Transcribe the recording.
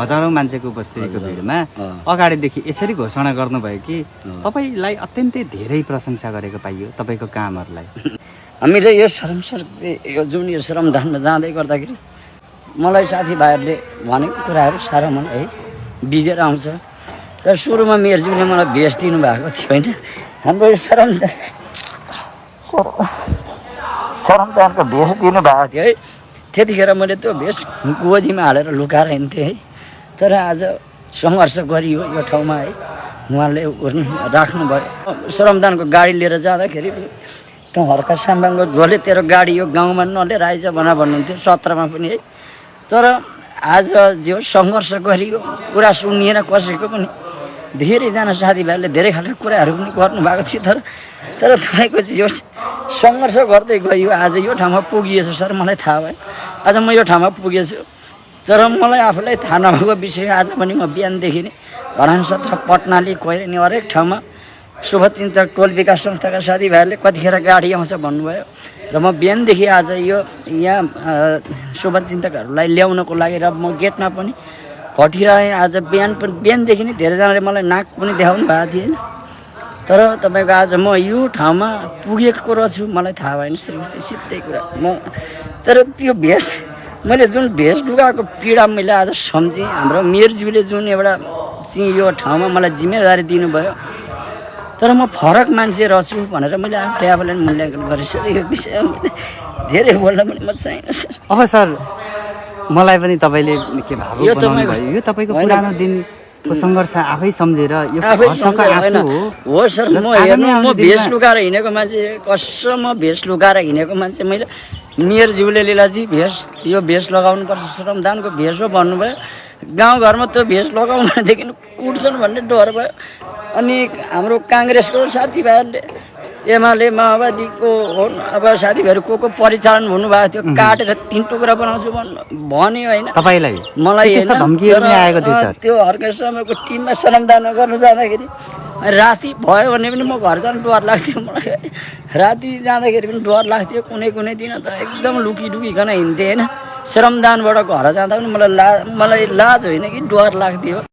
हजारौं मान्छेको उपस्थितिको भिडमा अगाडिदेखि यसरी घोषणा गर्नुभयो कि तपाईलाई अत्यन्तै धेरै प्रशंसा गरेको पाइयो तपाईको कामहरुलाई। हामीले यो जुन यो श्रमदानमा जाँदै गर्दाखेरि मलाई साथीभाइहरूले भनेको कुराहरू सारा मलाई है बिजेर आउँछ। र सुरुमा मेयरज्यूले मलाई भेष दिनुभएको थियो होइन, हाम्रो यो श्रमदानको भेष दिनुभएको थियो है। त्यतिखेर मैले त्यो भेष गोजीमा हालेर लुकाएर हिँड्थेँ है। तर आज सङ्घर्ष गरियो यो ठाउँमा है, उहाँले राख्नुभयो। श्रमदानको गाडी लिएर जाँदाखेरि त हर्का साम्बाङको झोले तेरो गाडी यो गाउँमा नलिएर आइज भन्नुहुन्थ्यो 17मा पनि है। तर आज जो सङ्घर्ष गरियो कुरा सुनिएन कसैको पनि, धेरैजना साथीभाइहरूले धेरै खालको कुराहरू पनि गर्नुभएको थियो। तर तपाईँको जो सङ्घर्ष गर्दै गयो आज यो ठाउँमा पुगिएछ सर, मलाई थाहा भयो। आज म यो ठाउँमा पुगेछु। तर मलाई आफूलाई थाहा नभएको विषय आज पनि म बिहानदेखि नै धरान सत्र पटनाली कोइरानी हरेक ठाउँमा शुभचिन्तक टोल विकास संस्थाका साथीभाइहरूले कतिखेर गाडी आउँछ भन्नुभयो। र म बिहानदेखि आज यो यहाँ शुभचिन्तकहरूलाई ल्याउनको लागि र म गेटमा पनि खटिरहेँ। आज बिहानदेखि नै धेरैजनाले मलाई नाक पनि देखाउनु भएको थियो होइन। तर तपाईँको आज म यो ठाउँमा पुगेको रहेछु मलाई थाहा भएन सिधै कुरा म। तर त्यो भेष मैले जुन भेष लुगाको पीडा मैले आज सम्झेँ। हाम्रो मेयरज्यूले जुन एउटा चाहिँ यो ठाउँमा मलाई जिम्मेदारी दिनुभयो, तर म फरक मान्छे रहेछु भनेर मैले आफूलाई मूल्याङ्कन गरेँ सर। यो विषयमा मैले धेरै बोल्न पनि म चाहिनँ सर। अब सर मलाई पनि तपाईँले के भावुक बनाउनु भयो। यो तपाईँको पुरानो दिनको सङ्घर्ष आफै सम्झेर यो हर्षको आँसु हो सर। म भेष लुकाएर हिँडेको मान्छे, कसम म भेष लुकाएर हिँडेको मान्छे। मैले मेयरज्यूले लिलाजी भेष यो भेष लगाउनुपर्छ, श्रमदानको भेष हो भन्नुभयो। गाउँघरमा त्यो भेष लगाउनदेखि कुट्छन् भन्ने डर भयो। अनि हाम्रो काङ्ग्रेसको साथीभाइहरूले एमाले माओवादीको अब साथीभाइहरू को परिचालन हुनुभएको थियो, काटेर 3 टुक्रा बनाउँछु भन्यो होइन तपाईँलाई, मलाई आएको थियो सर। त्यो अर्कै समयको टिममा श्रमदान गर्नु जाँदाखेरि राति भयो भने पनि म घर जानु डर लाग्थ्यो मलाई। राति जाँदाखेरि पनि डर लाग्थ्यो। कुनै दिन त एकदम लुकिडुकिकन हिँड्थेँ होइन। श्रमदानबाट घर जाँदा पनि मलाई लाज होइन कि डर लाग्थ्यो।